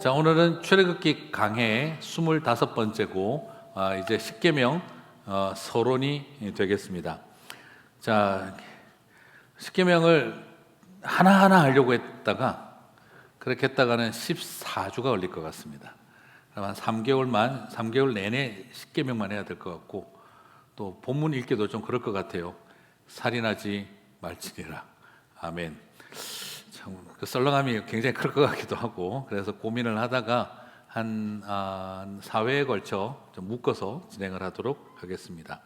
자, 오늘은 출애굽기 강해 25번째고 이제 십계명 서론이 되겠습니다. 자, 십계명을 하나하나 하려고 했다가 그렇게 했다가는 14주가 걸릴 것 같습니다. 한 3개월 내내 십계명만 해야 될 것 같고, 또 본문 읽기도 좀 그럴 것 같아요. 살인하지 말지니라. 아멘. 참, 그 썰렁함이 굉장히 클 것 같기도 하고, 그래서 고민을 하다가 한 4회에 걸쳐 좀 묶어서 진행을 하도록 하겠습니다.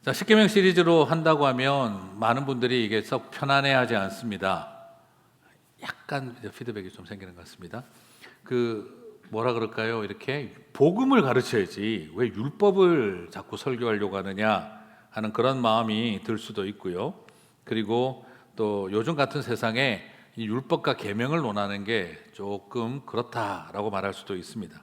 자, 십계명 시리즈로 한다고 하면 많은 분들이 이게 썩 편안해하지 않습니다. 약간 피드백이 좀 생기는 것 같습니다. 뭐라 그럴까요? 이렇게 복음을 가르쳐야지 왜 율법을 자꾸 설교하려고 하느냐 하는 그런 마음이 들 수도 있고요. 그리고 또 요즘 같은 세상에 이 율법과 계명을 논하는 게 조금 그렇다라고 말할 수도 있습니다.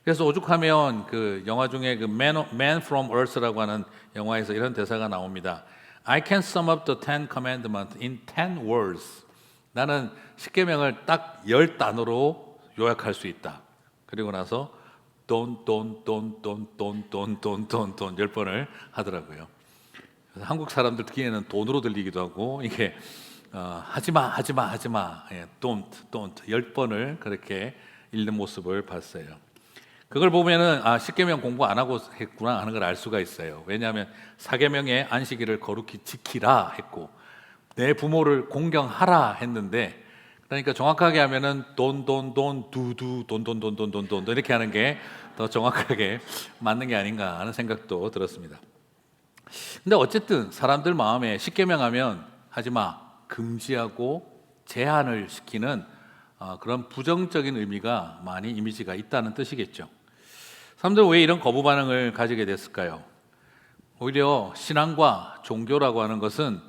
그래서 오죽하면 그 영화 중에 그 Man from Earth라고 하는 영화에서 이런 대사가 나옵니다. I can sum up the 10 commandments in 10 words. 나는 십계명을 딱 10단어로 요약할 수 있다. 그리고 나서 don't 10번을 하더라고요. 그래서 한국 사람들 듣기에는 돈으로 들리기도 하고, 이게 하지마 예, don't 10번을 그렇게 읽는 모습을 봤어요. 그걸 보면은 십계명 공부 안 하고 했구나 하는 걸 알 수가 있어요. 왜냐하면 사계명에 안식일을 거룩히 지키라 했고, 내 부모를 공경하라 했는데, 그러니까 정확하게 하면은 돈 두두 돈 이렇게 하는 게 더 정확하게 맞는 게 아닌가 하는 생각도 들었습니다. 근데 어쨌든 사람들 마음에 십계명 하면 하지마, 금지하고 제한을 시키는 그런 부정적인 의미가 많이 이미지가 있다는 뜻이겠죠. 사람들은 왜 이런 거부 반응을 가지게 됐을까요? 오히려 신앙과 종교라고 하는 것은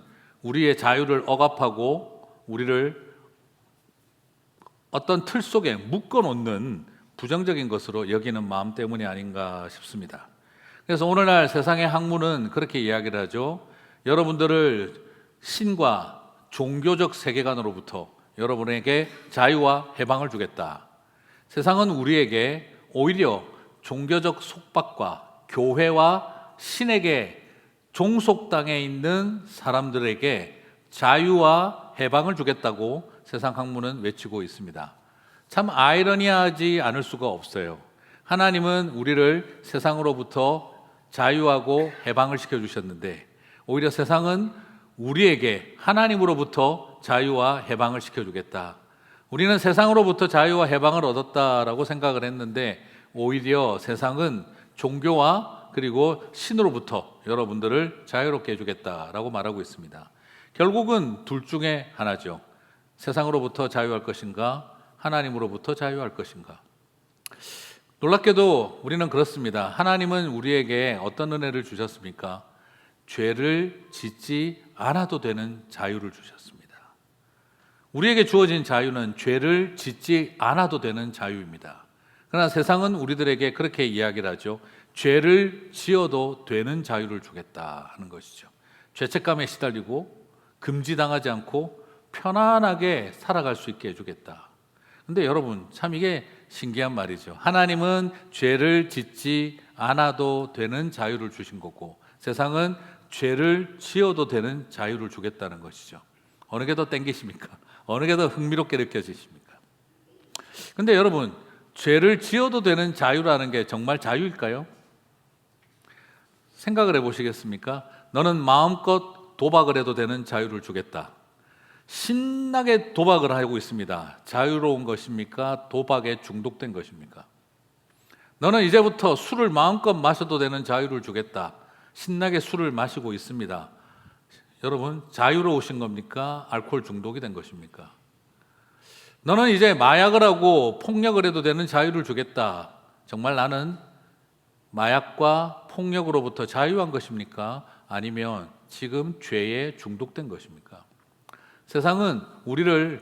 우리의 자유를 억압하고 우리를 어떤 틀 속에 묶어놓는 부정적인 것으로 여기는 마음 때문이 아닌가 싶습니다. 그래서 오늘날 세상의 학문은 그렇게 이야기를 하죠. 여러분들을 신과 종교적 세계관으로부터 여러분에게 자유와 해방을 주겠다. 세상은 우리에게 오히려 종교적 속박과 교회와 신에게 종속당해 있는 사람들에게 자유와 해방을 주겠다고 세상 학문은 외치고 있습니다. 참 아이러니하지 않을 수가 없어요. 하나님은 우리를 세상으로부터 자유하고 해방을 시켜주셨는데, 오히려 세상은 우리에게 하나님으로부터 자유와 해방을 시켜주겠다. 우리는 세상으로부터 자유와 해방을 얻었다라고 생각을 했는데, 오히려 세상은 종교와 그리고 신으로부터 여러분들을 자유롭게 해주겠다라고 말하고 있습니다. 결국은 둘 중에 하나죠. 세상으로부터 자유할 것인가, 하나님으로부터 자유할 것인가. 놀랍게도 우리는 그렇습니다. 하나님은 우리에게 어떤 은혜를 주셨습니까? 죄를 짓지 않아도 되는 자유를 주셨습니다. 우리에게 주어진 자유는 죄를 짓지 않아도 되는 자유입니다. 그러나 세상은 우리들에게 그렇게 이야기를 하죠. 죄를 지어도 되는 자유를 주겠다 하는 것이죠. 죄책감에 시달리고 금지당하지 않고 편안하게 살아갈 수 있게 해주겠다. 근데 여러분, 참 이게 신기한 말이죠. 하나님은 죄를 짓지 않아도 되는 자유를 주신 거고, 세상은 죄를 지어도 되는 자유를 주겠다는 것이죠. 어느 게 더 땡기십니까? 어느 게 더 흥미롭게 느껴지십니까? 근데 여러분, 죄를 지어도 되는 자유라는 게 정말 자유일까요? 생각을 해보시겠습니까? 너는 마음껏 도박을 해도 되는 자유를 주겠다. 신나게 도박을 하고 있습니다. 자유로운 것입니까? 도박에 중독된 것입니까? 너는 이제부터 술을 마음껏 마셔도 되는 자유를 주겠다. 신나게 술을 마시고 있습니다. 여러분, 자유로우신 겁니까? 알코올 중독이 된 것입니까? 너는 이제 마약을 하고 폭력을 해도 되는 자유를 주겠다. 정말 나는 마약과 폭력으로부터 자유한 것입니까? 아니면 지금 죄에 중독된 것입니까? 세상은 우리를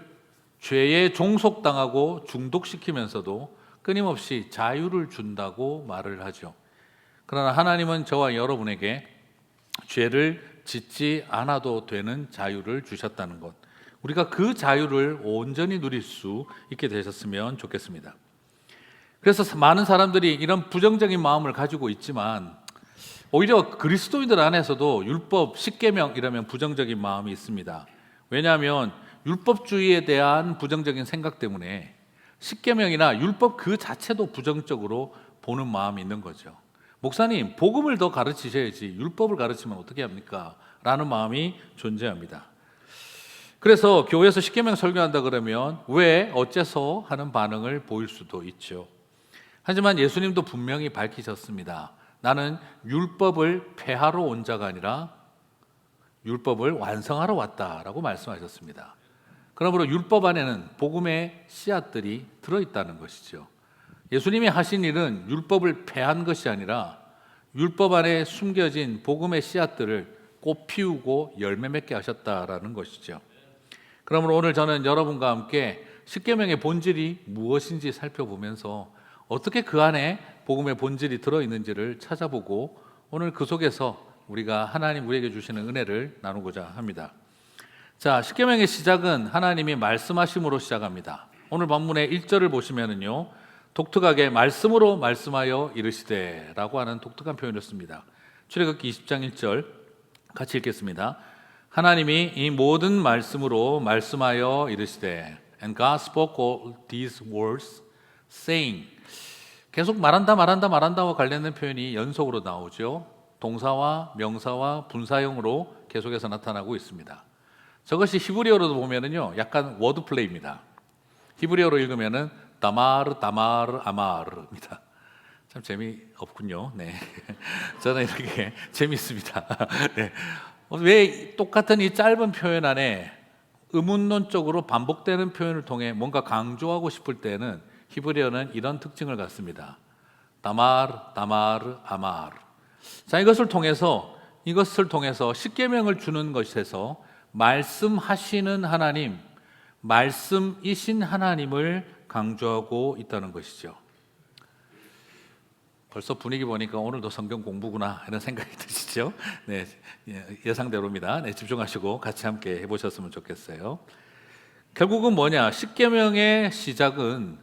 죄에 종속당하고 중독시키면서도 끊임없이 자유를 준다고 말을 하죠. 그러나 하나님은 저와 여러분에게 죄를 짓지 않아도 되는 자유를 주셨다는 것, 우리가 그 자유를 온전히 누릴 수 있게 되셨으면 좋겠습니다. 그래서 많은 사람들이 이런 부정적인 마음을 가지고 있지만 오히려 그리스도인들 안에서도 율법, 십계명 이라면 부정적인 마음이 있습니다. 왜냐하면 율법주의에 대한 부정적인 생각 때문에 십계명이나 율법 그 자체도 부정적으로 보는 마음이 있는 거죠. 목사님, 복음을 더 가르치셔야지 율법을 가르치면 어떻게 합니까? 라는 마음이 존재합니다. 그래서 교회에서 십계명 설교한다 그러면 왜 어째서 하는 반응을 보일 수도 있죠. 하지만 예수님도 분명히 밝히셨습니다. 나는 율법을 폐하러 온 자가 아니라 율법을 완성하러 왔다라고 말씀하셨습니다. 그러므로 율법 안에는 복음의 씨앗들이 들어있다는 것이죠. 예수님이 하신 일은 율법을 폐한 것이 아니라 율법 안에 숨겨진 복음의 씨앗들을 꽃 피우고 열매 맺게 하셨다라는 것이죠. 그러므로 오늘 저는 여러분과 함께 십계명의 본질이 무엇인지 살펴보면서 어떻게 그 안에 복음의 본질이 들어있는지를 찾아보고 오늘 그 속에서 우리가 하나님 우리에게 주시는 은혜를 나누고자 합니다. 자, 십계명의 시작은 하나님이 말씀하심으로 시작합니다. 오늘 본문의 1절을 보시면은요, 독특하게 말씀으로 말씀하여 이르시되 라고 하는 독특한 표현을 씁니다. 출애굽기 20장 1절 같이 읽겠습니다. 하나님이 이 모든 말씀으로 말씀하여 이르시되 And God spoke all these words saying. 계속 말한다와 관련된 표현이 연속으로 나오죠. 동사와 명사와 분사형으로 계속해서 나타나고 있습니다. 저것이 히브리어로도 보면은요, 약간 워드 플레이입니다. 히브리어로 읽으면은 다마르 아마르입니다. 참 재미없군요. 네. 저는 이렇게 재미있습니다. 네. 왜 똑같은 이 짧은 표현 안에 의문론적으로 반복되는 표현을 통해 뭔가 강조하고 싶을 때는 히브리어는 이런 특징을 갖습니다. 다마르, 아마르. 자, 이것을 통해서 십계명을 주는 것에서 말씀하시는 하나님, 말씀이신 하나님을 강조하고 있다는 것이죠. 벌써 분위기 보니까 오늘도 성경 공부구나 이런 생각이 드시죠? 네, 예상대로입니다. 네, 집중하시고 같이 함께 해보셨으면 좋겠어요. 결국은 뭐냐? 십계명의 시작은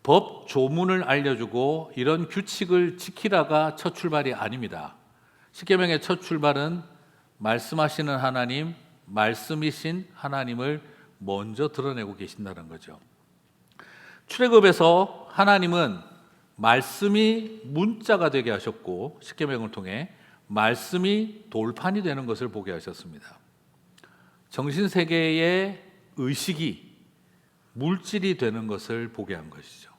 법 조문을 알려주고 이런 규칙을 지키라가 첫 출발이 아닙니다. 십계명의 첫 출발은 말씀하시는 하나님, 말씀이신 하나님을 먼저 드러내고 계신다는 거죠. 출애굽에서 하나님은 말씀이 문자가 되게 하셨고 십계명을 통해 말씀이 돌판이 되는 것을 보게 하셨습니다. 정신세계의 의식이 물질이 되는 것을 보게 한 것이죠.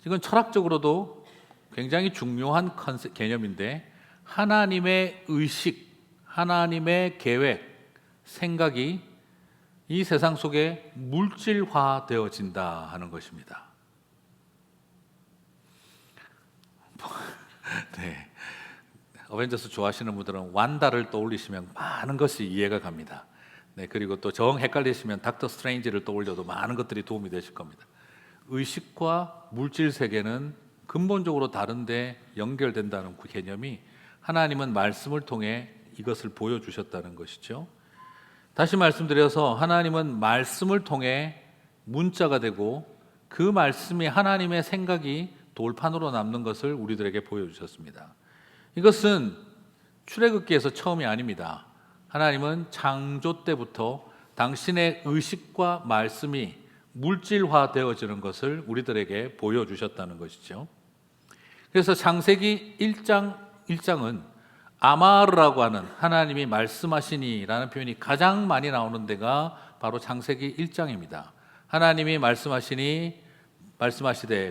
이건 철학적으로도 굉장히 중요한 개념인데 하나님의 의식, 하나님의 계획, 생각이 이 세상 속에 물질화되어진다 하는 것입니다. 네. 어벤져스 좋아하시는 분들은 완다를 떠올리시면 많은 것이 이해가 갑니다. 네, 그리고 또 정 헷갈리시면 닥터 스트레인지를 떠올려도 많은 것들이 도움이 되실 겁니다. 의식과 물질 세계는 근본적으로 다른데 연결된다는 그 개념이 하나님은 말씀을 통해 이것을 보여주셨다는 것이죠. 다시 말씀드려서 하나님은 말씀을 통해 문자가 되고 그 말씀이 하나님의 생각이 돌판으로 남는 것을 우리들에게 보여주셨습니다. 이것은 출애굽기에서 처음이 아닙니다. 하나님은 창조 때부터 당신의 의식과 말씀이 물질화되어지는 것을 우리들에게 보여주셨다는 것이죠. 그래서 창세기 1장은 아마르라고 하는 하나님이 말씀하시니라는 표현이 가장 많이 나오는 데가 바로 창세기 1장입니다. 하나님이 말씀하시되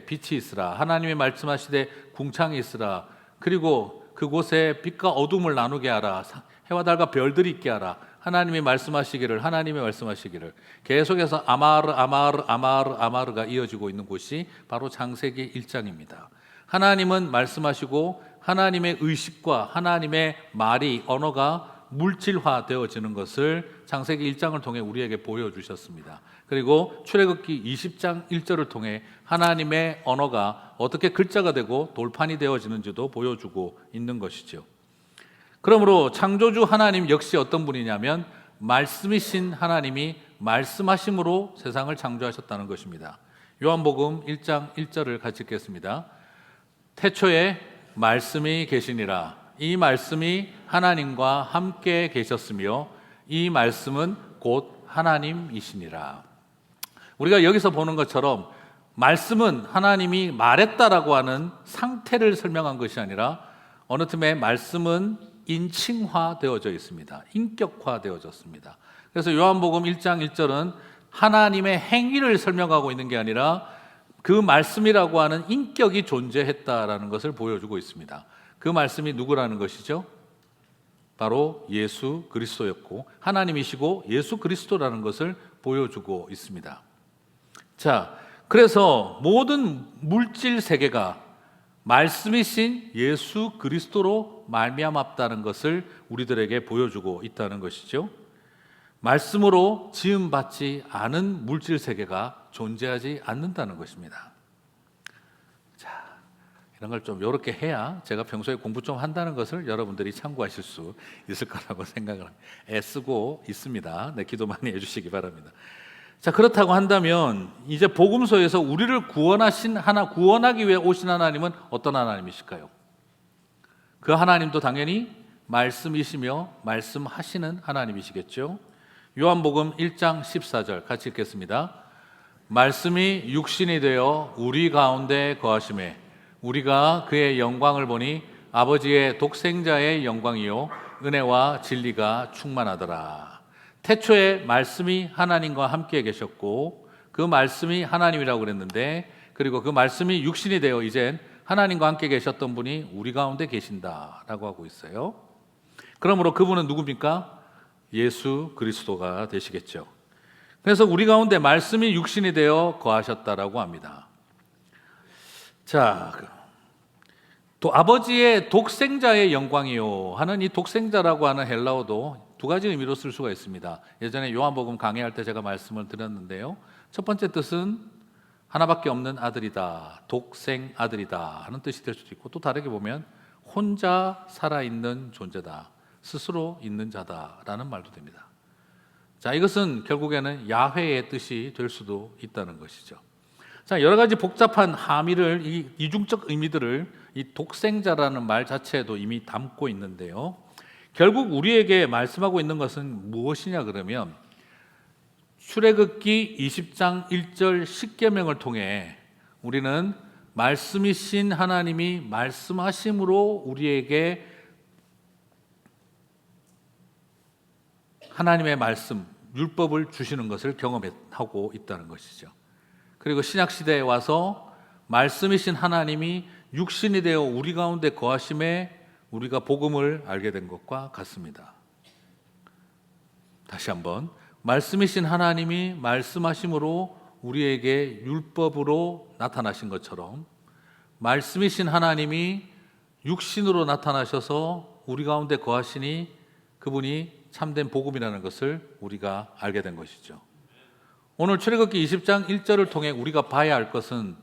빛이 있으라. 하나님이 말씀하시되 궁창이 있으라. 그리고 그곳에 빛과 어둠을 나누게 하라. 해와 달과 별들이 있게 하라. 하나님이 말씀하시기를 계속해서 아마르가 이어지고 있는 곳이 바로 창세기 1장입니다. 하나님은 말씀하시고 하나님의 의식과 하나님의 말이 언어가 물질화되어지는 것을 창세기 1장을 통해 우리에게 보여주셨습니다. 그리고 출애굽기 20장 1절을 통해 하나님의 언어가 어떻게 글자가 되고 돌판이 되어지는지도 보여주고 있는 것이죠. 그러므로 창조주 하나님 역시 어떤 분이냐면 말씀이신 하나님이 말씀하심으로 세상을 창조하셨다는 것입니다. 요한복음 1장 1절을 같이 읽겠습니다. 태초에 말씀이 계시니라. 이 말씀이 하나님과 함께 계셨으며 이 말씀은 곧 하나님이시니라. 우리가 여기서 보는 것처럼 말씀은 하나님이 말했다라고 하는 상태를 설명한 것이 아니라 어느 틈에 말씀은 인칭화되어져 있습니다. 인격화되어졌습니다. 그래서 요한복음 1장 1절은 하나님의 행위를 설명하고 있는 게 아니라 그 말씀이라고 하는 인격이 존재했다라는 것을 보여주고 있습니다. 그 말씀이 누구라는 것이죠? 바로 예수 그리스도였고 하나님이시고 예수 그리스도라는 것을 보여주고 있습니다. 자, 그래서 모든 물질 세계가 말씀이신 예수 그리스도로 말미암았다는 것을 우리들에게 보여주고 있다는 것이죠. 말씀으로 지음받지 않은 물질 세계가 존재하지 않는다는 것입니다. 자, 이런 걸 좀 이렇게 해야 제가 평소에 공부 좀 한다는 것을 여러분들이 참고하실 수 있을 거라고 생각을 합니다. 애쓰고 있습니다. 네, 기도 많이 해주시기 바랍니다. 자, 그렇다고 한다면 이제 복음서에서 우리를 구원하기 위해 오신 하나님은 어떤 하나님이실까요? 그 하나님도 당연히 말씀이시며 말씀하시는 하나님이시겠죠. 요한복음 1장 14절 같이 읽겠습니다. 말씀이 육신이 되어 우리 가운데 거하심에 우리가 그의 영광을 보니 아버지의 독생자의 영광이요 은혜와 진리가 충만하더라. 태초에 말씀이 하나님과 함께 계셨고 그 말씀이 하나님이라고 그랬는데 그리고 그 말씀이 육신이 되어 이젠 하나님과 함께 계셨던 분이 우리 가운데 계신다라고 하고 있어요. 그러므로 그분은 누굽니까? 예수 그리스도가 되시겠죠. 그래서 우리 가운데 말씀이 육신이 되어 거하셨다라고 합니다. 자, 또 아버지의 독생자의 영광이요 하는 이 독생자라고 하는 헬라어도 두 가지 의미로 쓸 수가 있습니다. 예전에 요한복음 강해할 때 제가 말씀을 드렸는데요. 첫 번째 뜻은 하나밖에 없는 아들이다, 독생 아들이다 하는 뜻이 될 수도 있고 또 다르게 보면 혼자 살아있는 존재다, 스스로 있는 자다라는 말도 됩니다. 자, 이것은 결국에는 야훼의 뜻이 될 수도 있다는 것이죠. 자, 여러 가지 복잡한 함의를, 이 이중적 의미들을 이 독생자라는 말 자체에도 이미 담고 있는데요. 결국 우리에게 말씀하고 있는 것은 무엇이냐 그러면 출애굽기 20장 1절 십계명을 통해 우리는 말씀이신 하나님이 말씀하심으로 우리에게 하나님의 말씀, 율법을 주시는 것을 경험하고 있다는 것이죠. 그리고 신약시대에 와서 말씀이신 하나님이 육신이 되어 우리 가운데 거하심에 우리가 복음을 알게 된 것과 같습니다. 다시 한번 말씀이신 하나님이 말씀하심으로 우리에게 율법으로 나타나신 것처럼 말씀이신 하나님이 육신으로 나타나셔서 우리 가운데 거하시니 그분이 참된 복음이라는 것을 우리가 알게 된 것이죠. 오늘 출애굽기 20장 1절을 통해 우리가 봐야 할 것은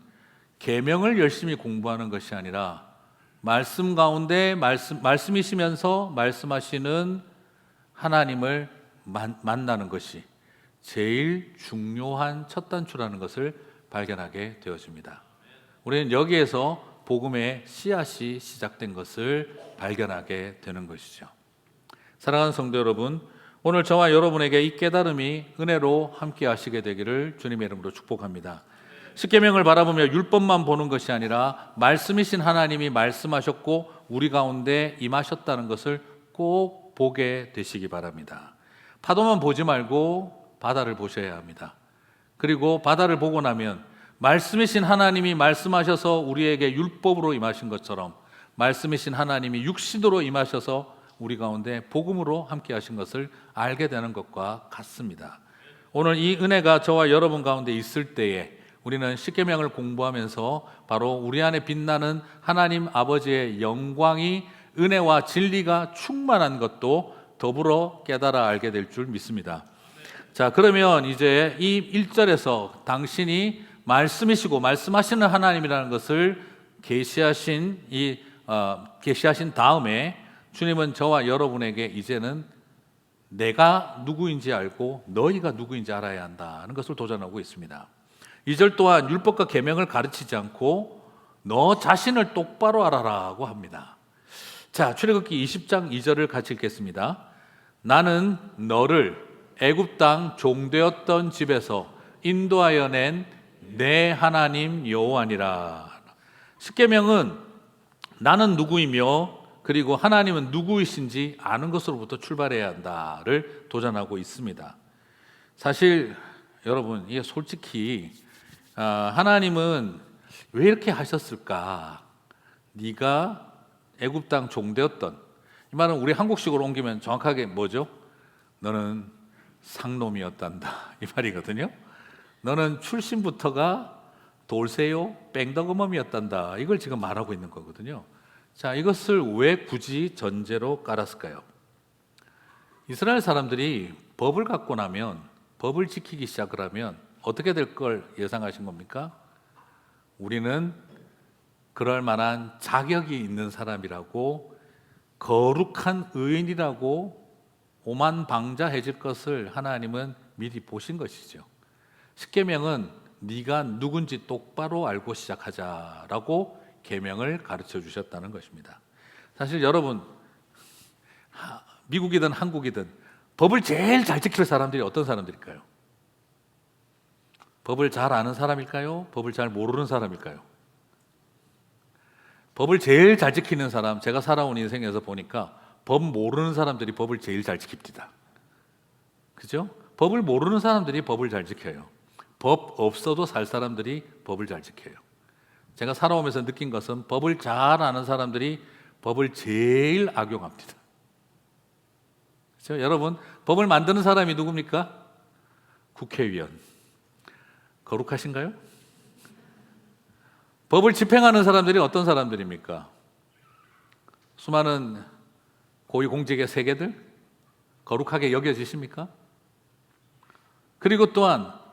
계명을 열심히 공부하는 것이 아니라 말씀 가운데 말씀이시면서 말씀하시는 하나님을 만나는 것이 제일 중요한 첫 단추라는 것을 발견하게 되어집니다. 우리는 여기에서 복음의 씨앗이 시작된 것을 발견하게 되는 것이죠. 사랑하는 성도 여러분, 오늘 저와 여러분에게 이 깨달음이 은혜로 함께 하시게 되기를 주님의 이름으로 축복합니다. 십계명을 바라보며 율법만 보는 것이 아니라 말씀이신 하나님이 말씀하셨고 우리 가운데 임하셨다는 것을 꼭 보게 되시기 바랍니다. 파도만 보지 말고 바다를 보셔야 합니다. 그리고 바다를 보고 나면 말씀이신 하나님이 말씀하셔서 우리에게 율법으로 임하신 것처럼 말씀이신 하나님이 육신으로 임하셔서 우리 가운데 복음으로 함께 하신 것을 알게 되는 것과 같습니다. 오늘 이 은혜가 저와 여러분 가운데 있을 때에 우리는 십계명을 공부하면서 바로 우리 안에 빛나는 하나님 아버지의 영광이 은혜와 진리가 충만한 것도 더불어 깨달아 알게 될 줄 믿습니다. 자, 그러면 이제 이 1절에서 당신이 말씀이시고 말씀하시는 하나님이라는 것을 계시하신 다음에 주님은 저와 여러분에게 이제는 내가 누구인지 알고 너희가 누구인지 알아야 한다는 것을 도전하고 있습니다. 2절 또한 율법과 계명을 가르치지 않고 너 자신을 똑바로 알아라고 합니다. 자, 출애굽기 20장 2절을 같이 읽겠습니다. 나는 너를 애굽 땅 종되었던 집에서 인도하여 낸 내 하나님 여호와니라. 십계명은 나는 누구이며 그리고 하나님은 누구이신지 아는 것으로부터 출발해야 한다를 도전하고 있습니다. 사실 여러분, 이게 솔직히 하나님은 왜 이렇게 하셨을까? 네가 애굽 땅 종되었던, 이 말은 우리 한국식으로 옮기면 정확하게 뭐죠? 너는 상놈이었단다, 이 말이거든요. 너는 출신부터가 돌쇠요 뺑덕어멈이었단다, 이걸 지금 말하고 있는 거거든요. 자, 이것을 왜 굳이 전제로 깔았을까요? 이스라엘 사람들이 법을 갖고 나면, 법을 지키기 시작을 하면 어떻게 될 걸 예상하신 겁니까? 우리는 그럴 만한 자격이 있는 사람이라고, 거룩한 의인이라고 오만방자해질 것을 하나님은 미리 보신 것이죠. 십계명은 네가 누군지 똑바로 알고 시작하자라고 계명을 가르쳐 주셨다는 것입니다. 사실 여러분, 미국이든 한국이든 법을 제일 잘 지킬 사람들이 어떤 사람들일까요? 법을 잘 아는 사람일까요? 법을 잘 모르는 사람일까요? 법을 제일 잘 지키는 사람, 제가 살아온 인생에서 보니까 법 모르는 사람들이 법을 제일 잘 지킵니다. 그죠? 법을 모르는 사람들이 법을 잘 지켜요. 법 없어도 살 사람들이 법을 잘 지켜요. 제가 살아오면서 느낀 것은 법을 잘 아는 사람들이 법을 제일 악용합니다. 그렇죠? 여러분, 법을 만드는 사람이 누굽니까? 국회의원. 거룩하신가요? 법을 집행하는 사람들이 어떤 사람들입니까? 수많은 고위공직의 세계들? 거룩하게 여겨지십니까? 그리고 또한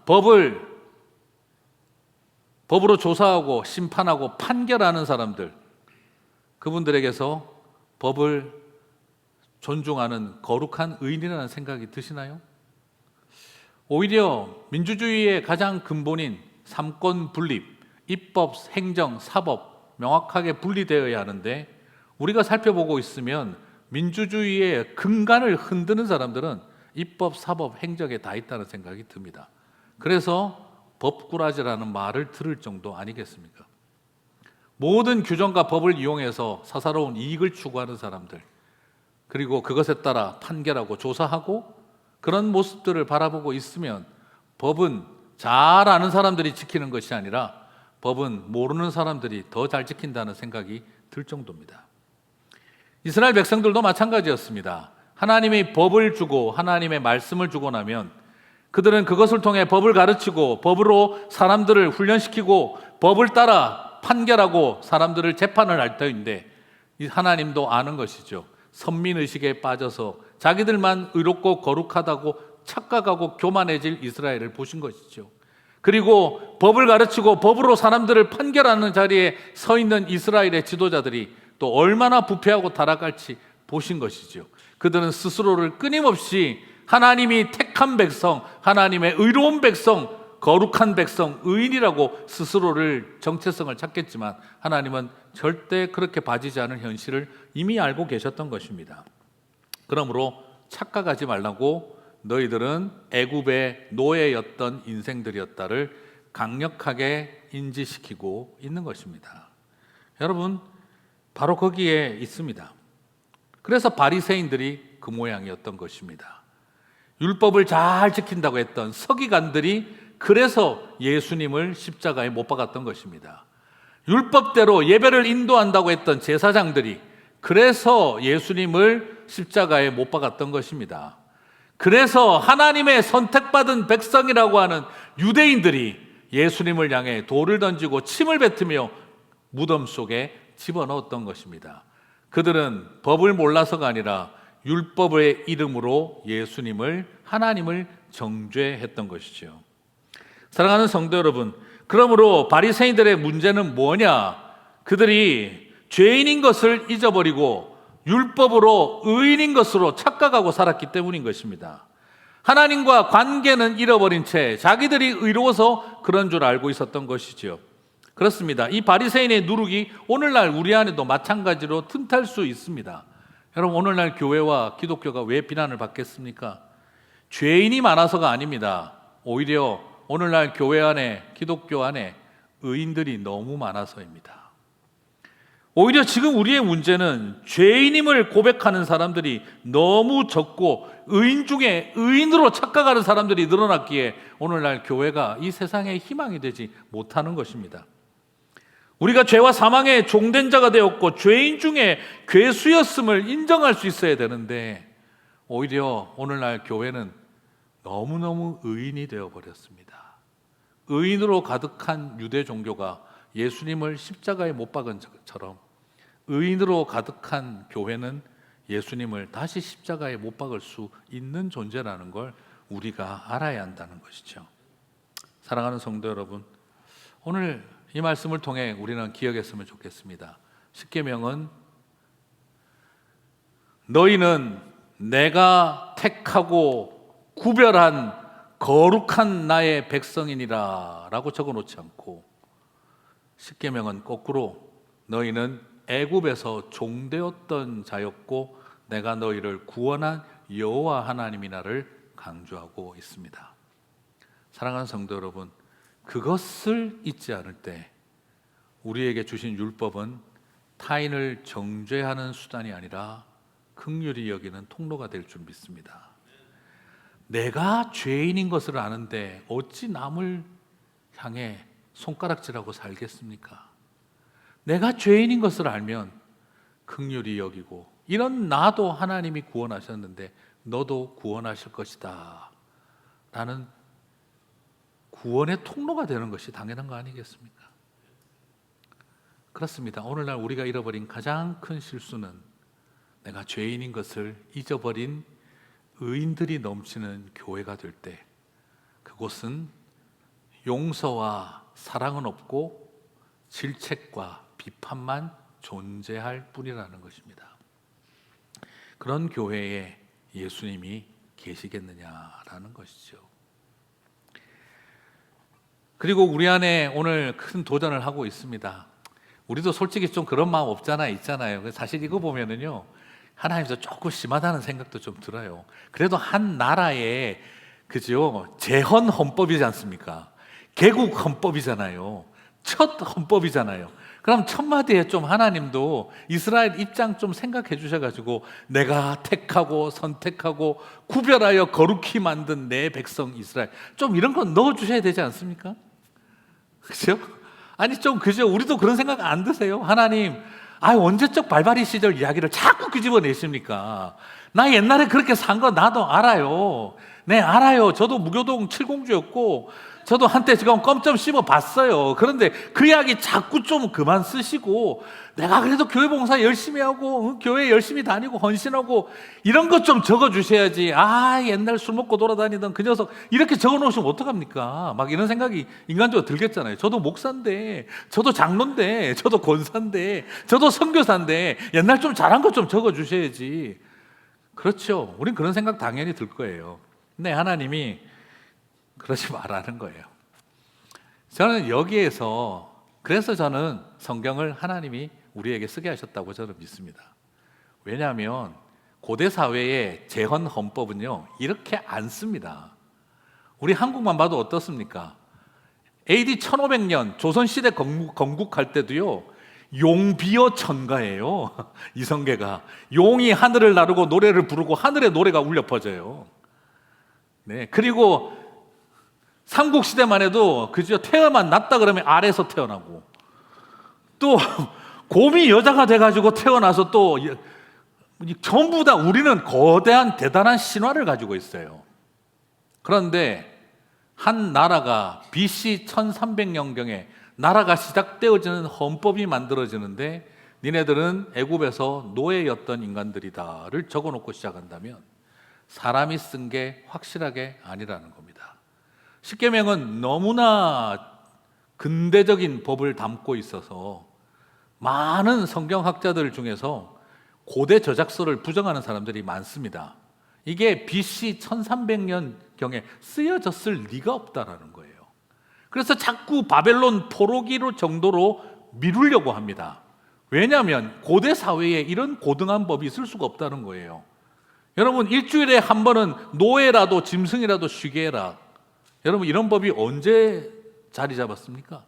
법으로 조사하고 심판하고 판결하는 사람들, 그분들에게서 법을 존중하는 거룩한 의인이라는 생각이 드시나요? 오히려 민주주의의 가장 근본인 삼권 분립, 입법, 행정, 사법 명확하게 분리되어야 하는데, 우리가 살펴보고 있으면 민주주의의 근간을 흔드는 사람들은 입법, 사법, 행정에 다 있다는 생각이 듭니다. 그래서 법꾸라지라는 말을 들을 정도 아니겠습니까? 모든 규정과 법을 이용해서 사사로운 이익을 추구하는 사람들, 그리고 그것에 따라 판결하고 조사하고 그런 모습들을 바라보고 있으면 법은 잘 아는 사람들이 지키는 것이 아니라 법은 모르는 사람들이 더 잘 지킨다는 생각이 들 정도입니다. 이스라엘 백성들도 마찬가지였습니다. 하나님이 법을 주고 하나님의 말씀을 주고 나면 그들은 그것을 통해 법을 가르치고 법으로 사람들을 훈련시키고 법을 따라 판결하고 사람들을 재판을 할 터인데, 이 하나님도 아는 것이죠. 선민의식에 빠져서 자기들만 의롭고 거룩하다고 착각하고 교만해질 이스라엘을 보신 것이죠. 그리고 법을 가르치고 법으로 사람들을 판결하는 자리에 서 있는 이스라엘의 지도자들이 또 얼마나 부패하고 타락할지 보신 것이죠. 그들은 스스로를 끊임없이 하나님이 택한 백성, 하나님의 의로운 백성, 거룩한 백성, 의인이라고 스스로를 정체성을 찾겠지만 하나님은 절대 그렇게 봐지지 않은 현실을 이미 알고 계셨던 것입니다. 그러므로 착각하지 말라고, 너희들은 애굽의 노예였던 인생들이었다를 강력하게 인지시키고 있는 것입니다. 여러분, 바로 거기에 있습니다. 그래서 바리새인들이 그 모양이었던 것입니다. 율법을 잘 지킨다고 했던 서기관들이 그래서 예수님을 십자가에 못 박았던 것입니다. 율법대로 예배를 인도한다고 했던 제사장들이 그래서 예수님을 십자가에 못 박았던 것입니다. 그래서 하나님의 선택받은 백성이라고 하는 유대인들이 예수님을 향해 돌을 던지고 침을 뱉으며 무덤 속에 집어넣었던 것입니다. 그들은 법을 몰라서가 아니라 율법의 이름으로 예수님을, 하나님을 정죄했던 것이죠. 사랑하는 성도 여러분, 그러므로 바리새인들의 문제는 뭐냐? 그들이 죄인인 것을 잊어버리고 율법으로 의인인 것으로 착각하고 살았기 때문인 것입니다. 하나님과 관계는 잃어버린 채 자기들이 의로워서 그런 줄 알고 있었던 것이지요. 그렇습니다. 이 바리새인의 누룩이 오늘날 우리 안에도 마찬가지로 틈탈 수 있습니다. 여러분, 오늘날 교회와 기독교가 왜 비난을 받겠습니까? 죄인이 많아서가 아닙니다. 오히려 오늘날 교회 안에, 기독교 안에 의인들이 너무 많아서입니다. 오히려 지금 우리의 문제는 죄인임을 고백하는 사람들이 너무 적고 의인 중에 의인으로 착각하는 사람들이 늘어났기에 오늘날 교회가 이 세상의 희망이 되지 못하는 것입니다. 우리가 죄와 사망의 종된 자가 되었고 죄인 중에 괴수였음을 인정할 수 있어야 되는데 오히려 오늘날 교회는 너무너무 의인이 되어버렸습니다. 의인으로 가득한 유대 종교가 예수님을 십자가에 못 박은 것처럼 의인으로 가득한 교회는 예수님을 다시 십자가에 못 박을 수 있는 존재라는 걸 우리가 알아야 한다는 것이죠. 사랑하는 성도 여러분, 오늘 이 말씀을 통해 우리는 기억했으면 좋겠습니다. 십계명은 너희는 내가 택하고 구별한 거룩한 나의 백성이니라 라고 적어놓지 않고 십계명은 거꾸로 너희는 애굽에서 종되었던 자였고 내가 너희를 구원한 여호와 하나님이나를 강조하고 있습니다. 사랑하는 성도 여러분, 그것을 잊지 않을 때 우리에게 주신 율법은 타인을 정죄하는 수단이 아니라 긍휼히 여기는 통로가 될 줄 믿습니다. 내가 죄인인 것을 아는데 어찌 남을 향해 손가락질하고 살겠습니까? 내가 죄인인 것을 알면 긍휼히 여기고 이런 나도 하나님이 구원하셨는데 너도 구원하실 것이다 라는 구원의 통로가 되는 것이 당연한 거 아니겠습니까? 그렇습니다. 오늘날 우리가 잃어버린 가장 큰 실수는 내가 죄인인 것을 잊어버린 의인들이 넘치는 교회가 될 때 그곳은 용서와 사랑은 없고 질책과 비판만 존재할 뿐이라는 것입니다. 그런 교회에 예수님이 계시겠느냐라는 것이죠. 그리고 우리 안에 오늘 큰 도전을 하고 있습니다. 우리도 솔직히 좀 그런 마음 있잖아요. 사실 이거 보면은요, 하나님도 조금 심하다는 생각도 좀 들어요. 그래도 한 나라의 그죠 재헌 헌법이지 않습니까? 개국 헌법이잖아요. 첫 헌법이잖아요. 그럼 첫 마디에 좀 하나님도 이스라엘 입장 좀 생각해 주셔가지고 내가 택하고 선택하고 구별하여 거룩히 만든 내 백성 이스라엘 좀 이런 거 넣어 주셔야 되지 않습니까? 그죠? 아니 좀 그죠? 우리도 그런 생각 안 드세요? 하나님, 언제적 발바리 시절 이야기를 자꾸 끄집어내십니까? 나 옛날에 그렇게 산 거 나도 알아요. 네, 알아요. 저도 무교동 칠공주였고 저도 한때 지금 껌 좀 씹어 봤어요. 그런데 그 이야기 자꾸 좀 그만 쓰시고 내가 그래도 교회 봉사 열심히 하고 교회 열심히 다니고 헌신하고 이런 것 좀 적어 주셔야지. 옛날 술 먹고 돌아다니던 그 녀석 이렇게 적어 놓으시면 어떡합니까? 막 이런 생각이 인간적으로 들겠잖아요. 저도 목사인데, 저도 장로인데, 저도 권사인데, 저도 선교사인데 옛날 좀 잘한 것 좀 적어 주셔야지. 그렇죠. 우린 그런 생각 당연히 들 거예요. 근데 하나님이 그러지 말라는 거예요. 저는 여기에서 그래서 저는 성경을 하나님이 우리에게 쓰게 하셨다고 저는 믿습니다. 왜냐하면 고대 사회의 재헌 헌법은요 이렇게 안 씁니다. 우리 한국만 봐도 어떻습니까? AD 1500년 조선시대 건국할 때도요 용비어 천가예요. 이성계가 용이 하늘을 나르고 노래를 부르고 하늘의 노래가 울려 퍼져요. 네, 그리고 삼국시대만 해도 그죠 태어만 났다 그러면 아래에서 태어나고 또 곰이 여자가 돼가지고 태어나서 또 전부 다 우리는 거대한 대단한 신화를 가지고 있어요. 그런데 한 나라가 BC 1300년경에 나라가 시작되어지는 헌법이 만들어지는데 니네들은 애굽에서 노예였던 인간들이다를 적어놓고 시작한다면 사람이 쓴 게 확실하게 아니라는 겁니다. 십계명은 너무나 근대적인 법을 담고 있어서 많은 성경학자들 중에서 고대 저작서를 부정하는 사람들이 많습니다. 이게 BC 1300년경에 쓰여졌을 리가 없다라는 거예요. 그래서 자꾸 바벨론 포로기로 정도로 미루려고 합니다. 왜냐하면 고대 사회에 이런 고등한 법이 있을 수가 없다는 거예요. 여러분, 일주일에 한 번은 노예라도 짐승이라도 쉬게 해라. 여러분, 이런 법이 언제 자리 잡았습니까?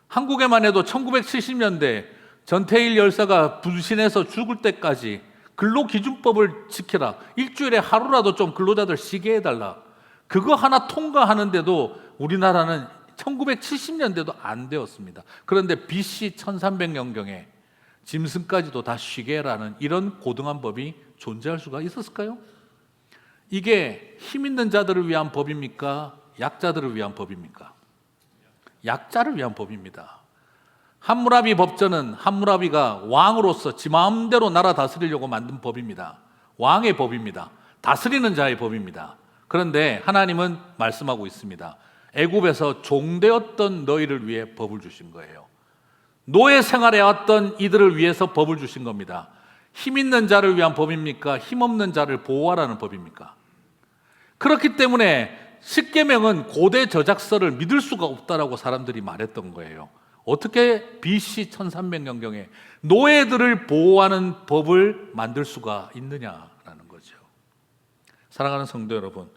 한국에만 해도 1970년대 전태일 열사가 분신해서 죽을 때까지 근로기준법을 지켜라. 일주일에 하루라도 좀 근로자들 쉬게 해달라. 그거 하나 통과하는데도 우리나라는 1970년대도 안 되었습니다. 그런데 BC 1300년경에 짐승까지도 다 쉬게 해라는 이런 고등한 법이 존재할 수가 있었을까요? 이게 힘 있는 자들을 위한 법입니까? 약자들을 위한 법입니까? 약자를 위한 법입니다. 함무라비 법전은 함무라비가 왕으로서 지 마음대로 나라 다스리려고 만든 법입니다. 왕의 법입니다. 다스리는 자의 법입니다. 그런데 하나님은 말씀하고 있습니다. 애굽에서 종되었던 너희를 위해 법을 주신 거예요. 노예 생활해 왔던 이들을 위해서 법을 주신 겁니다. 힘 있는 자를 위한 법입니까? 힘 없는 자를 보호하라는 법입니까? 그렇기 때문에 십계명은 고대 저작서를 믿을 수가 없다라고 사람들이 말했던 거예요. 어떻게 BC 1300년경에 노예들을 보호하는 법을 만들 수가 있느냐라는 거죠. 사랑하는 성도 여러분,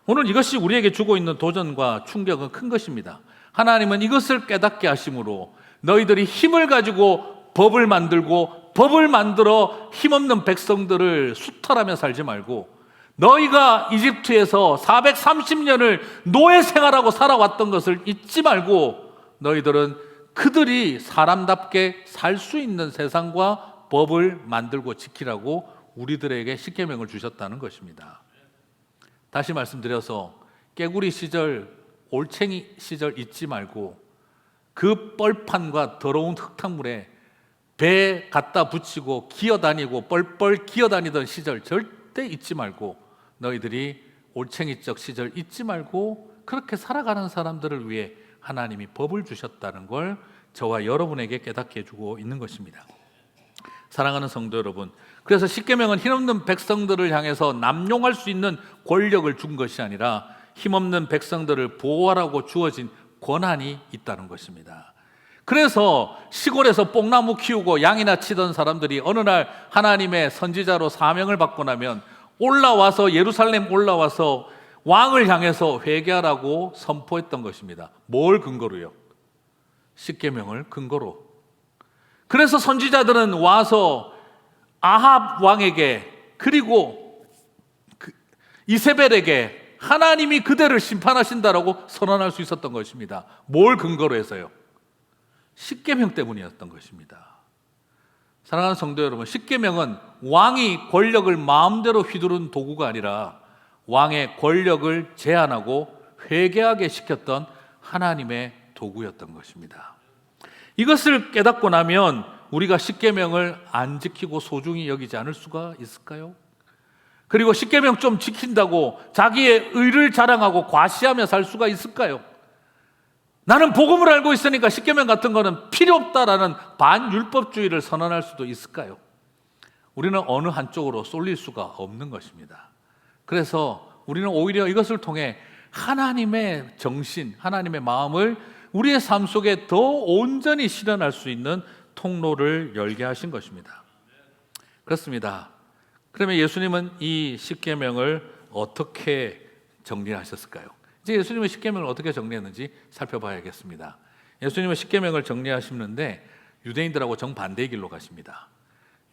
오늘 이것이 우리에게 주고 있는 도전과 충격은 큰 것입니다. 하나님은 이것을 깨닫게 하심으로 너희들이 힘을 가지고 법을 만들고 법을 만들어 힘없는 백성들을 수탈하며 살지 말고 너희가 이집트에서 430년을 노예 생활하고 살아왔던 것을 잊지 말고 너희들은 그들이 사람답게 살 수 있는 세상과 법을 만들고 지키라고 우리들에게 십계명을 주셨다는 것입니다. 다시 말씀드려서 깨구리 시절, 올챙이 시절 잊지 말고 그 뻘판과 더러운 흙탕물에 배 갖다 붙이고 기어다니고 뻘뻘 기어다니던 시절 절대 잊지 말고 너희들이 올챙이적 시절 잊지 말고 그렇게 살아가는 사람들을 위해 하나님이 법을 주셨다는 걸 저와 여러분에게 깨닫게 해주고 있는 것입니다. 사랑하는 성도 여러분, 그래서 십계명은 힘없는 백성들을 향해서 남용할 수 있는 권력을 준 것이 아니라 힘없는 백성들을 보호하라고 주어진 권한이 있다는 것입니다. 그래서 시골에서 뽕나무 키우고 양이나 치던 사람들이 어느 날 하나님의 선지자로 사명을 받고 나면 올라와서 예루살렘 올라와서 왕을 향해서 회개하라고 선포했던 것입니다. 뭘 근거로요? 십계명을 근거로. 그래서 선지자들은 와서 아합 왕에게 그리고 이세벨에게 하나님이 그대를 심판하신다라고 선언할 수 있었던 것입니다. 뭘 근거로 해서요? 십계명 때문이었던 것입니다. 사랑하는 성도 여러분, 십계명은 왕이 권력을 마음대로 휘두른 도구가 아니라 왕의 권력을 제한하고 회개하게 시켰던 하나님의 도구였던 것입니다. 이것을 깨닫고 나면 우리가 십계명을 안 지키고 소중히 여기지 않을 수가 있을까요? 그리고 십계명 좀 지킨다고 자기의 의를 자랑하고 과시하며 살 수가 있을까요? 나는 복음을 알고 있으니까 십계명 같은 거는 필요 없다라는 반율법주의를 선언할 수도 있을까요? 우리는 어느 한쪽으로 쏠릴 수가 없는 것입니다. 그래서 우리는 오히려 이것을 통해 하나님의 정신, 하나님의 마음을 우리의 삶 속에 더 온전히 실현할 수 있는 통로를 열게 하신 것입니다. 그렇습니다. 그러면 예수님은 이 십계명을 어떻게 정리하셨을까요? 이제 예수님은 십계명을 어떻게 정리했는지 살펴봐야겠습니다. 예수님은 십계명을 정리하시는데 유대인들하고 정반대의 길로 가십니다.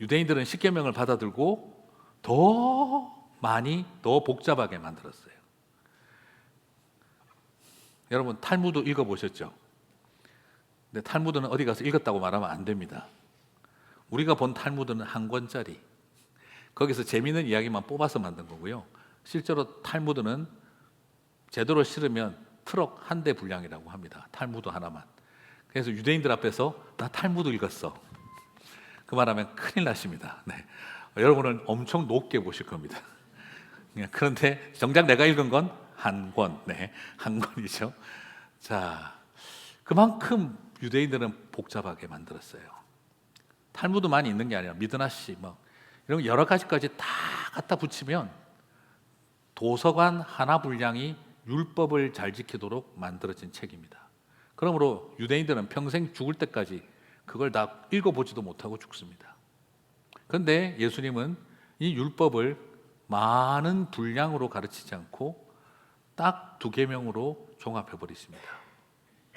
유대인들은 십계명을 받아들고 더 많이 더 복잡하게 만들었어요. 여러분 탈무드 읽어보셨죠? 근데 탈무드는 어디 가서 읽었다고 말하면 안 됩니다. 우리가 본 탈무드는 한 권짜리, 거기서 재미있는 이야기만 뽑아서 만든 거고요. 실제로 탈무드는 제대로 실으면 트럭 한 대 분량이라고 합니다. 탈무드 하나만. 그래서 유대인들 앞에서 나 탈무드 읽었어, 그 말하면 큰일 나십니다. 네. 여러분은 엄청 높게 보실 겁니다. 그런데 정작 내가 읽은 건 한 권, 네, 한 권이죠. 자, 그만큼 유대인들은 복잡하게 만들었어요. 탈무드만 있는 게 아니라 미드나시, 이런 여러 가지까지 다 갖다 붙이면 도서관 하나 분량이 율법을 잘 지키도록 만들어진 책입니다. 그러므로 유대인들은 평생 죽을 때까지 그걸 다 읽어보지도 못하고 죽습니다. 그런데 예수님은 이 율법을 많은 분량으로 가르치지 않고 딱 2계명으로 종합해 버리십니다.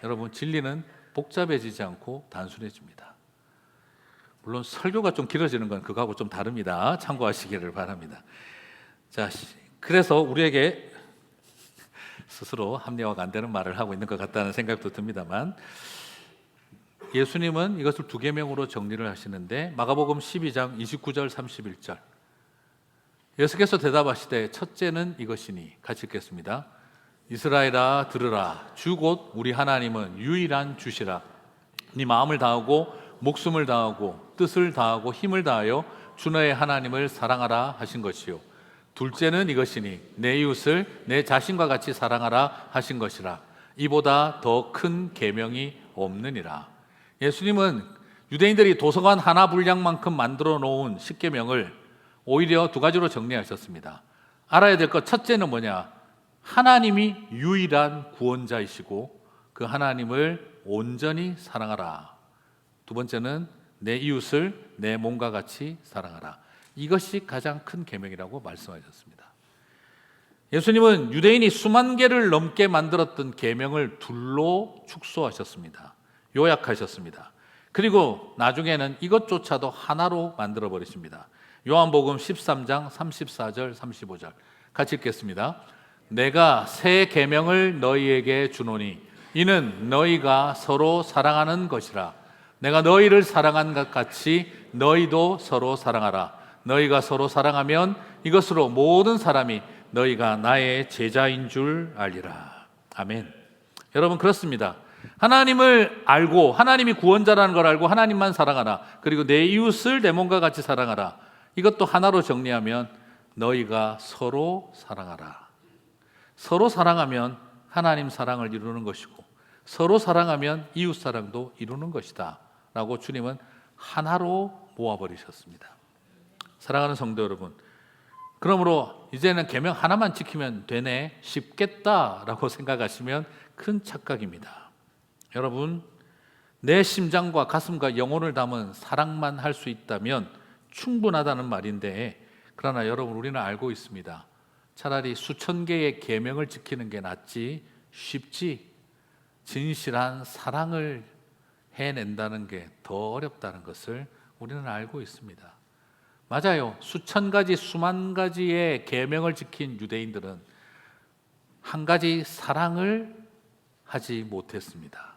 여러분, 진리는 복잡해지지 않고 단순해집니다. 물론 설교가 좀 길어지는 건 그거하고 좀 다릅니다. 참고하시기를 바랍니다. 자, 그래서 우리에게 스스로 합리화가 안 되는 말을 하고 있는 것 같다는 생각도 듭니다만, 예수님은 이것을 2계명으로 정리를 하시는데 마가복음 12장 29절 31절, 예수께서 대답하시되 첫째는 이것이니, 같이 읽겠습니다. 이스라엘아 들으라, 주 곧 우리 하나님은 유일한 주시라. 네 마음을 다하고 목숨을 다하고 뜻을 다하고 힘을 다하여 주 너의 하나님을 사랑하라 하신 것이요, 둘째는 이것이니 내 이웃을 내 자신과 같이 사랑하라 하신 것이라. 이보다 더 큰 계명이 없느니라. 예수님은 유대인들이 도서관 하나 분량만큼 만들어 놓은 10계명을 오히려 2가지로 정리하셨습니다. 알아야 될 것 첫째는 뭐냐? 하나님이 유일한 구원자이시고 그 하나님을 온전히 사랑하라. 2번째는 내 이웃을 내 몸과 같이 사랑하라. 이것이 가장 큰 계명이라고 말씀하셨습니다. 예수님은 유대인이 수만 개를 넘게 만들었던 계명을 둘로 축소하셨습니다. 요약하셨습니다. 그리고 나중에는 이것조차도 하나로 만들어 버리십니다. 요한복음 13장 34절 35절 같이 읽겠습니다. 내가 새 계명을 너희에게 주노니 이는 너희가 서로 사랑하는 것이라. 내가 너희를 사랑한 것 같이 너희도 서로 사랑하라. 너희가 서로 사랑하면 이것으로 모든 사람이 너희가 나의 제자인 줄 알리라. 아멘. 여러분, 그렇습니다. 하나님을 알고 하나님이 구원자라는 걸 알고 하나님만 사랑하라. 그리고 내 이웃을 내 몸과 같이 사랑하라. 이것도 하나로 정리하면 너희가 서로 사랑하라. 서로 사랑하면 하나님 사랑을 이루는 것이고 서로 사랑하면 이웃 사랑도 이루는 것이다 라고 주님은 하나로 모아버리셨습니다. 사랑하는 성도 여러분, 그러므로 이제는 계명 하나만 지키면 되네, 쉽겠다라고 생각하시면 큰 착각입니다. 여러분, 내 심장과 가슴과 영혼을 담은 사랑만 할 수 있다면 충분하다는 말인데, 그러나 여러분, 우리는 알고 있습니다. 차라리 수천 개의 계명을 지키는 게 낫지, 쉽지 진실한 사랑을 해낸다는 게 더 어렵다는 것을 우리는 알고 있습니다. 맞아요. 수천 가지, 수만 가지의 계명을 지킨 유대인들은 한 가지 사랑을 하지 못했습니다.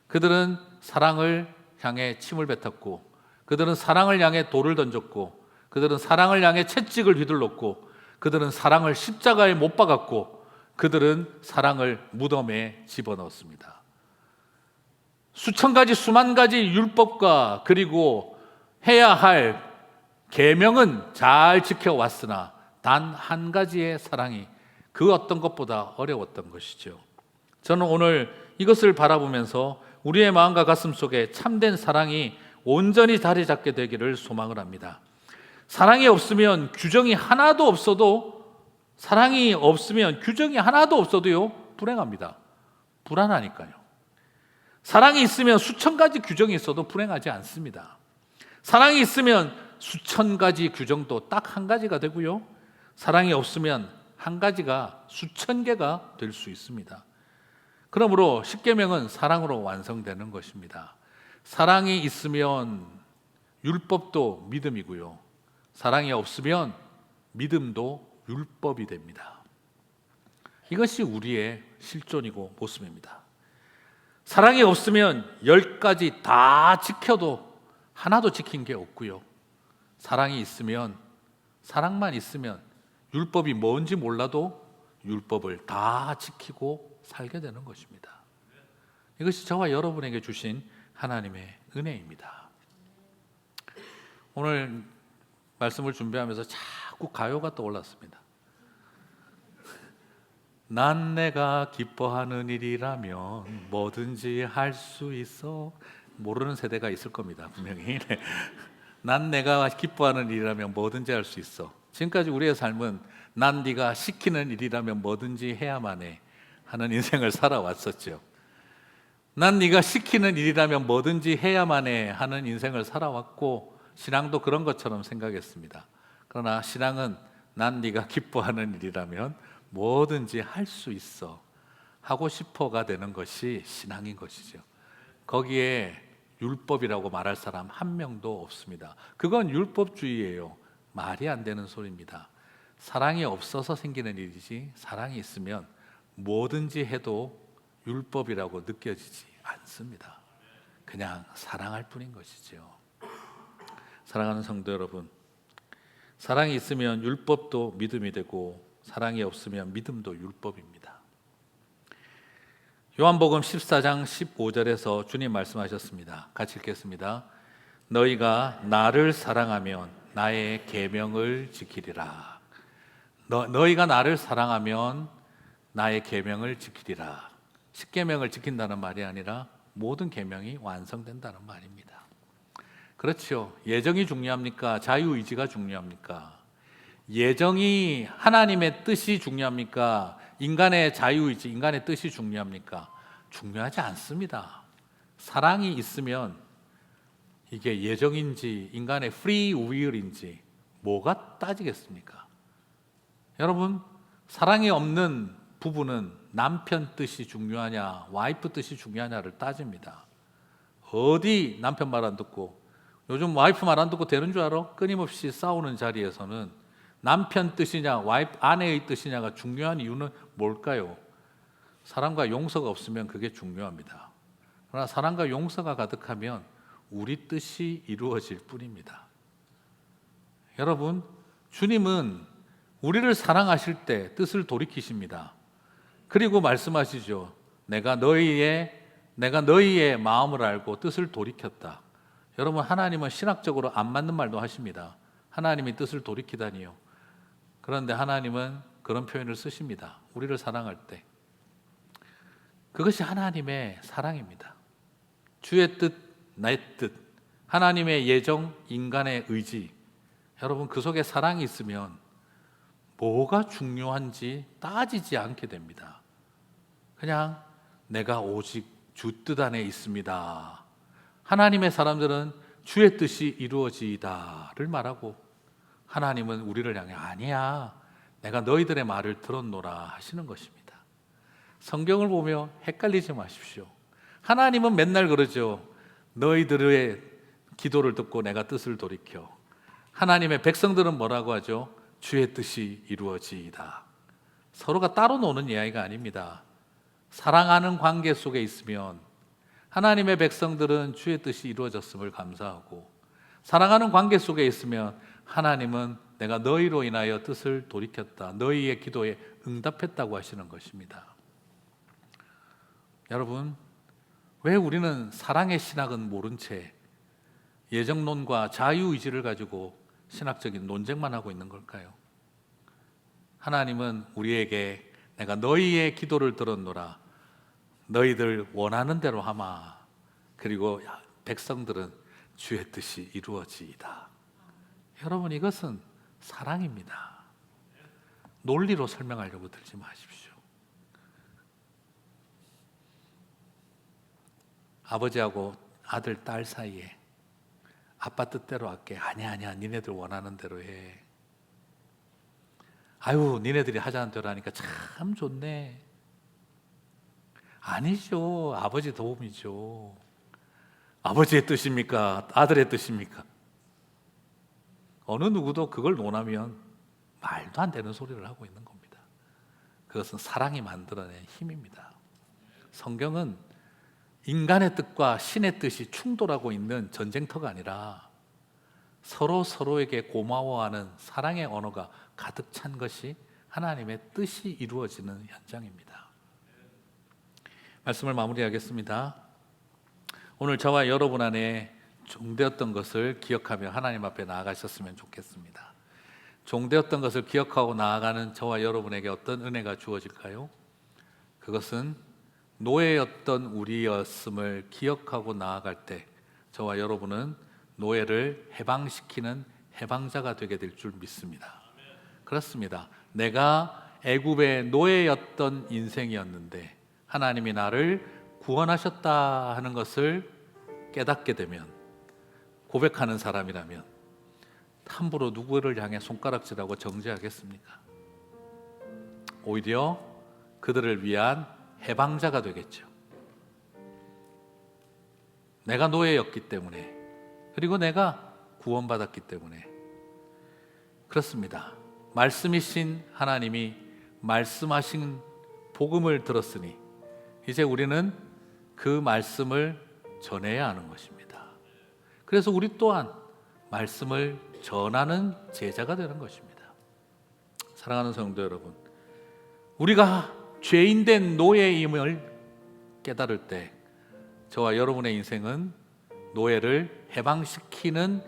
그들은 사랑을 향해 침을 뱉었고, 그들은 사랑을 향해 돌을 던졌고, 그들은 사랑을 향해 채찍을 휘둘렀고, 그들은 사랑을 십자가에 못 박았고, 그들은 사랑을 무덤에 집어넣었습니다. 수천 가지, 수만 가지 율법과 그리고 해야 할 계명은 잘 지켜왔으나 단 한 가지의 사랑이 그 어떤 것보다 어려웠던 것이죠. 저는 오늘 이것을 바라보면서 우리의 마음과 가슴 속에 참된 사랑이 온전히 자리 잡게 되기를 소망을 합니다. 사랑이 없으면 규정이 하나도 없어도, 사랑이 없으면 규정이 하나도 없어도요, 불행합니다. 불안하니까요. 사랑이 있으면 수천 가지 규정이 있어도 불행하지 않습니다. 사랑이 있으면 수천 가지 규정도 딱 한 가지가 되고요, 사랑이 없으면 한 가지가 수천 개가 될 수 있습니다. 그러므로 십계명은 사랑으로 완성되는 것입니다. 사랑이 있으면 율법도 믿음이고요, 사랑이 없으면 믿음도 율법이 됩니다. 이것이 우리의 실존이고 모습입니다. 사랑이 없으면 10가지 다 지켜도 하나도 지킨 게 없고요, 사랑이 있으면, 사랑만 있으면 율법이 뭔지 몰라도 율법을 다 지키고 살게 되는 것입니다. 이것이 저와 여러분에게 주신 하나님의 은혜입니다. 오늘 말씀을 준비하면서 자꾸 가요가 떠올랐습니다. 난 내가 기뻐하는 일이라면 뭐든지 할 수 있어. 모르는 세대가 있을 겁니다, 분명히. 난 내가 기뻐하는 일이라면 뭐든지 할 수 있어. 지금까지 우리의 삶은 난 네가 시키는 일이라면 뭐든지 해야만 해 하는 인생을 살아왔었죠. 난 네가 시키는 일이라면 뭐든지 해야만 해 하는 인생을 살아왔고, 신앙도 그런 것처럼 생각했습니다. 그러나 신앙은 난 네가 기뻐하는 일이라면 뭐든지 할 수 있어, 하고 싶어가 되는 것이 신앙인 것이죠. 거기에 율법이라고 말할 사람 한 명도 없습니다. 그건 율법주의예요. 말이 안 되는 소리입니다. 사랑이 없어서 생기는 일이지, 사랑이 있으면 뭐든지 해도 율법이라고 느껴지지 않습니다. 그냥 사랑할 뿐인 것이죠. 사랑하는 성도 여러분, 사랑이 있으면 율법도 믿음이 되고, 사랑이 없으면 믿음도 율법입니다. 요한복음 14장 15절에서 주님 말씀하셨습니다. 같이 읽겠습니다. 너희가 나를 사랑하면 나의 계명을 지키리라. 너희가 나를 사랑하면 나의 계명을 지키리라. 십계명을 지킨다는 말이 아니라 모든 계명이 완성된다는 말입니다. 그렇죠. 예정이 중요합니까? 자유의지가 중요합니까? 예정이 하나님의 뜻이 중요합니까? 인간의 자유의지, 인간의 뜻이 중요합니까? 중요하지 않습니다. 사랑이 있으면 이게 예정인지 인간의 free will인지 뭐가 따지겠습니까? 여러분, 사랑이 없는 부부는 남편 뜻이 중요하냐, 와이프 뜻이 중요하냐를 따집니다. 어디 남편 말 안 듣고, 요즘 와이프 말 안 듣고 되는 줄 알아? 끊임없이 싸우는 자리에서는 남편 뜻이냐, 아내의 뜻이냐가 중요한 이유는 뭘까요? 사랑과 용서가 없으면 그게 중요합니다. 그러나 사랑과 용서가 가득하면 우리 뜻이 이루어질 뿐입니다. 여러분, 주님은 우리를 사랑하실 때 뜻을 돌이키십니다. 그리고 말씀하시죠. 내가 너희의 마음을 알고 뜻을 돌이켰다. 여러분, 하나님은 신학적으로 안 맞는 말도 하십니다. 하나님이 뜻을 돌이키다니요. 그런데 하나님은 그런 표현을 쓰십니다. 우리를 사랑할 때. 그것이 하나님의 사랑입니다. 주의 뜻, 나의 뜻, 하나님의 예정, 인간의 의지. 여러분, 그 속에 사랑이 있으면 뭐가 중요한지 따지지 않게 됩니다. 그냥 내가 오직 주 뜻 안에 있습니다. 하나님의 사람들은 주의 뜻이 이루어지이다를 말하고, 하나님은 우리를 향해 아니야, 내가 너희들의 말을 들었노라 하시는 것입니다. 성경을 보며 헷갈리지 마십시오. 하나님은 맨날 그러죠. 너희들의 기도를 듣고 내가 뜻을 돌이켜. 하나님의 백성들은 뭐라고 하죠? 주의 뜻이 이루어지이다. 서로가 따로 노는 이야기가 아닙니다. 사랑하는 관계 속에 있으면 하나님의 백성들은 주의 뜻이 이루어졌음을 감사하고, 사랑하는 관계 속에 있으면 하나님은 내가 너희로 인하여 뜻을 돌이켰다, 너희의 기도에 응답했다고 하시는 것입니다. 여러분, 왜 우리는 사랑의 신학은 모른 채 예정론과 자유의지를 가지고 신학적인 논쟁만 하고 있는 걸까요? 하나님은 우리에게 내가 너희의 기도를 들었노라, 너희들 원하는 대로 하마, 그리고 백성들은 주의 뜻이 이루어지이다. 여러분, 이것은 사랑입니다. 논리로 설명하려고 들지 마십시오. 아버지하고 아들, 딸 사이에 아빠 뜻대로 할게. 아니야, 니네들 원하는 대로 해. 아유, 니네들이 하자는 대로 하니까 참 좋네. 아니죠. 아버지 도움이죠. 아버지의 뜻입니까? 아들의 뜻입니까? 어느 누구도 그걸 논하면 말도 안 되는 소리를 하고 있는 겁니다. 그것은 사랑이 만들어낸 힘입니다. 성경은 인간의 뜻과 신의 뜻이 충돌하고 있는 전쟁터가 아니라 서로에게 고마워하는 사랑의 언어가 가득 찬 것이 하나님의 뜻이 이루어지는 현장입니다. 말씀을 마무리하겠습니다. 오늘 저와 여러분 안에 종되었던 것을 기억하며 하나님 앞에 나아가셨으면 좋겠습니다. 종되었던 것을 기억하고 나아가는 저와 여러분에게 어떤 은혜가 주어질까요? 그것은 노예였던 우리였음을 기억하고 나아갈 때 저와 여러분은 노예를 해방시키는 해방자가 되게 될 줄 믿습니다. 그렇습니다. 내가 애굽의 노예였던 인생이었는데 하나님이 나를 구원하셨다 하는 것을 깨닫게 되면, 고백하는 사람이라면 함부로 누구를 향해 손가락질하고 정죄하겠습니까? 오히려 그들을 위한 해방자가 되겠죠. 내가 노예였기 때문에, 그리고 내가 구원받았기 때문에. 그렇습니다. 말씀이신 하나님이 말씀하신 복음을 들었으니 이제 우리는 그 말씀을 전해야 하는 것입니다. 그래서 우리 또한 말씀을 전하는 제자가 되는 것입니다. 사랑하는 성도 여러분, 우리가 죄인된 노예임을 깨달을 때 저와 여러분의 인생은 노예를 해방시키는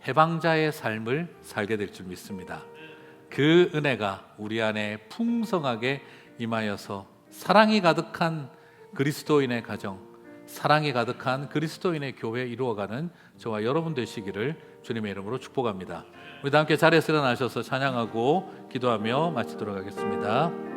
해방자의 삶을 살게 될 줄 믿습니다. 그 은혜가 우리 안에 풍성하게 임하여서 사랑이 가득한 그리스도인의 가정, 사랑이 가득한 그리스도인의 교회 이루어가는 저와 여러분 되시기를 주님의 이름으로 축복합니다. 우리 다 함께 자리에서 일어나셔서 찬양하고 기도하며 마치도록 하겠습니다.